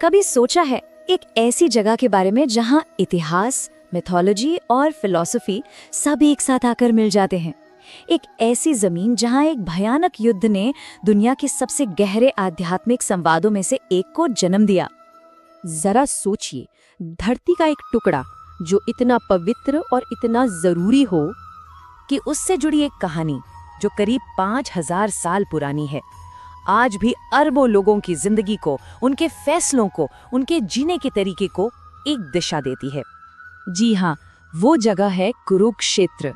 कभी सोचा है एक ऐसी जगह के बारे में जहां इतिहास, मिथोलॉजी और फिलॉसफी सब एक साथ आकर मिल जाते हैं? एक ऐसी जमीन जहां एक भयानक युद्ध ने दुनिया के सबसे गहरे आध्यात्मिक संवादों में से एक को जन्म दिया। जरा सोचिए, धरती का एक टुकड़ा जो इतना पवित्र और इतना जरूरी हो कि उससे जुड़ी एक कहानी जो करीब 5000 साल पुरानी है, आज भी अरबों लोगों की जिंदगी को, उनके फैसलों को, उनके जीने के तरीके को एक दिशा देती है। जी हाँ, वो जगह है कुरुक्षेत्र,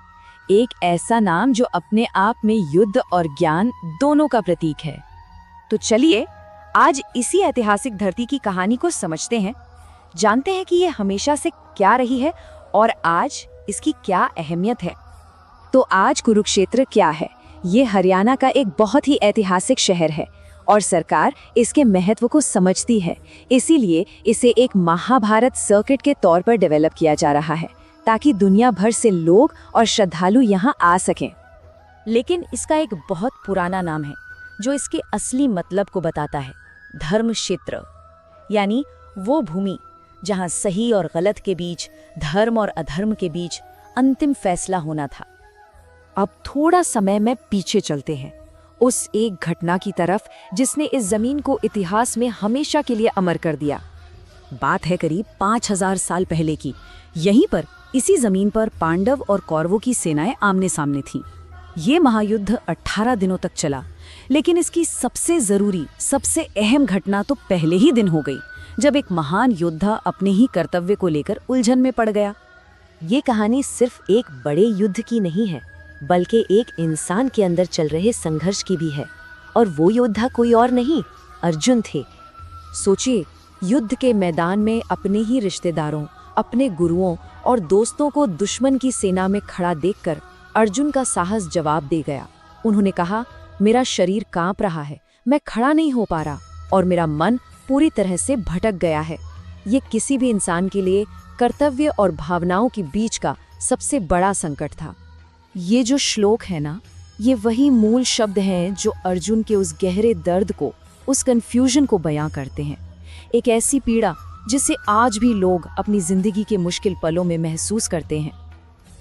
एक ऐसा नाम जो अपने आप में युद्ध और ज्ञान दोनों का प्रतीक है। तो चलिए आज इसी ऐतिहासिक धरती की कहानी को समझते हैं, जानते हैं कि ये हमेशा से क्या रही है और आज इसकी क्या अहमियत है। तो आज कुरुक्षेत्र क्या है? ये हरियाणा का एक बहुत ही ऐतिहासिक शहर है और सरकार इसके महत्व को समझती है, इसीलिए इसे एक महाभारत सर्किट के तौर पर डेवलप किया जा रहा है ताकि दुनिया भर से लोग और श्रद्धालु यहाँ आ सकें। लेकिन इसका एक बहुत पुराना नाम है जो इसके असली मतलब को बताता है, धर्म क्षेत्र, यानी वो भूमि जहाँ सही और गलत के बीच, धर्म और अधर्म के बीच अंतिम फैसला होना था। अब थोड़ा समय में पीछे चलते हैं, उस एक घटना की तरफ जिसने इस जमीन को इतिहास में हमेशा के लिए अमर कर दिया। बात है करीब 5000 साल पहले की। यहीं पर, इसी जमीन पर पांडव और कौरवों की सेनाएं आमने सामने थीं। ये महायुद्ध 18 दिनों तक चला, लेकिन इसकी सबसे जरूरी, सबसे अहम घटना तो पहले ही दिन हो गई, जब एक महान योद्धा अपने ही कर्तव्य को लेकर उलझन में पड़ गया। ये कहानी सिर्फ एक बड़े युद्ध की नहीं है, बल्कि एक इंसान के अंदर चल रहे संघर्ष की भी है। और वो योद्धा कोई और नहीं, अर्जुन थे। सोचिए, युद्ध के मैदान में अपने ही रिश्तेदारों, अपने गुरुओं और दोस्तों को दुश्मन की सेना में खड़ा देखकर अर्जुन का साहस जवाब दे गया। उन्होंने कहा, मेरा शरीर कांप रहा है, मैं खड़ा नहीं हो पा रहा और मेरा मन पूरी तरह से भटक गया है। ये किसी भी इंसान के लिए कर्तव्य और भावनाओं के बीच का सबसे बड़ा संकट था। ये जो श्लोक है ना, ये वही मूल शब्द हैं जो अर्जुन के उस गहरे दर्द को, उस कन्फ्यूजन को बयां करते हैं। एक ऐसी पीड़ा जिसे आज भी लोग अपनी जिंदगी के मुश्किल पलों में महसूस करते हैं।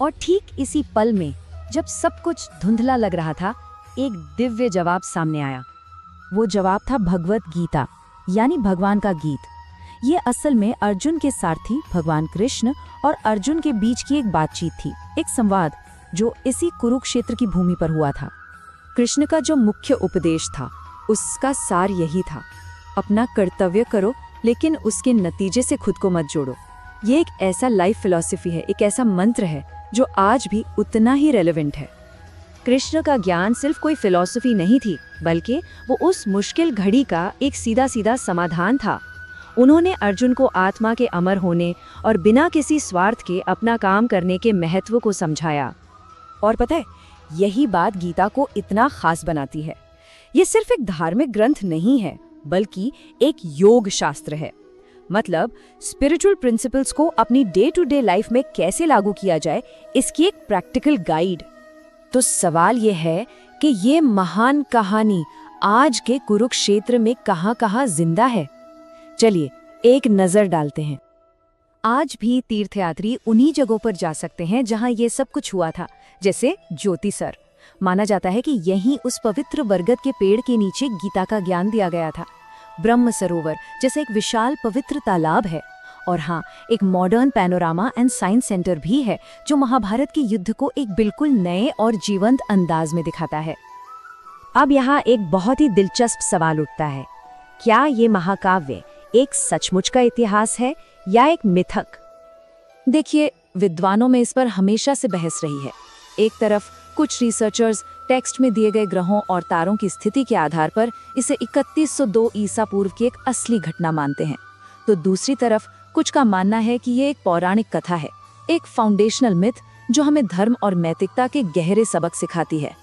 और ठीक इसी पल में, जब सब कुछ धुंधला लग रहा था, एक दिव्य जवाब सामने आया। वो जवाब था भगवत गीता, यानी भगवान का गीत। ये असल में अर्जुन के सारथी भगवान कृष्ण और अर्जुन के बीच की एक बातचीत थी, एक संवाद जो इसी कुरुक्षेत्र की भूमि पर हुआ था। कृष्ण का जो मुख्य उपदेश था, उसका सार यही था, अपना कर्तव्य करो लेकिन उसके नतीजे से खुद को मत जोड़ो। ये एक ऐसा लाइफ फिलॉसफी है, एक ऐसा मंत्र है जो आज भी उतना ही रेलेवेंट है। कृष्ण का ज्ञान सिर्फ कोई फिलॉसफी नहीं थी, बल्कि वो उस मुश्किल घड़ी का एक सीधा सीधा समाधान था। उन्होंने अर्जुन को आत्मा के अमर होने और बिना किसी स्वार्थ के अपना काम करने के महत्व को समझाया। और पता है, यही बात गीता को इतना खास बनाती है। ये सिर्फ एक धार्मिक ग्रंथ नहीं है, बल्कि एक योग शास्त्र है। मतलब स्पिरिचुअल प्रिंसिपल्स को अपनी डे टू डे लाइफ में कैसे लागू किया जाए, इसकी एक प्रैक्टिकल गाइड। तो सवाल ये है कि ये महान कहानी आज के कुरुक्षेत्र में कहाँ-कहाँ जिंदा है? चलिए एक नजर डालते हैं। आज भी तीर्थयात्री उन्हीं जगहों पर जा सकते हैं जहां ये सब कुछ हुआ था, जैसे ज्योतिसर। माना जाता है कि यहीं उस पवित्र बरगद के पेड़ के नीचे गीता का ज्ञान दिया गया था। ब्रह्म सरोवर जैसे एक विशाल पवित्र तालाब है। और हाँ, एक modern panorama and science centre भी है जो महाभारत के युद्ध को एक बिल्कुल नए और जीवंत अंदाज में दिखाता है। अब यहाँ एक बहुत ही दिलचस्प सवाल उठता है, क्या ये महाकाव्य एक सचमुच का इतिहास है या एक मिथक? देखिए, विद्वानों में इस पर हमेशा से बहस रही है। एक तरफ कुछ रिसर्चर्स टेक्स्ट में दिए गए ग्रहों और तारों की स्थिति के आधार पर इसे 3102 ईसा पूर्व की एक असली घटना मानते हैं, तो दूसरी तरफ कुछ का मानना है कि ये एक पौराणिक कथा है, एक फाउंडेशनल मिथ जो हमें धर्म और नैतिकता के गहरे सबक सिखाती है।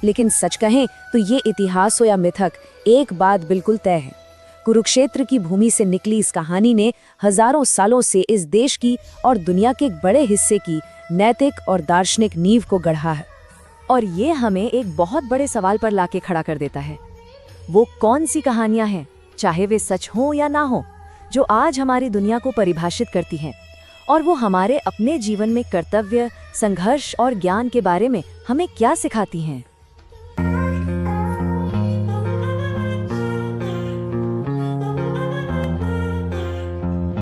लेकिन सच कहें तो ये इतिहास हो या मिथक, एक बात बिल्कुल तय है, कुरुक्षेत्र की भूमि से निकली इस कहानी ने हजारों सालों से इस देश की और दुनिया के एक बड़े हिस्से की नैतिक और दार्शनिक नींव को गढ़ा है। और ये हमें एक बहुत बड़े सवाल पर लाके खड़ा कर देता है, वो कौन सी कहानियां हैं चाहे वे सच हों या ना हो, जो आज हमारी दुनिया को परिभाषित करती हैं, और वो हमारे अपने जीवन में कर्तव्य, संघर्ष और ज्ञान के बारे में हमें क्या सिखाती हैं।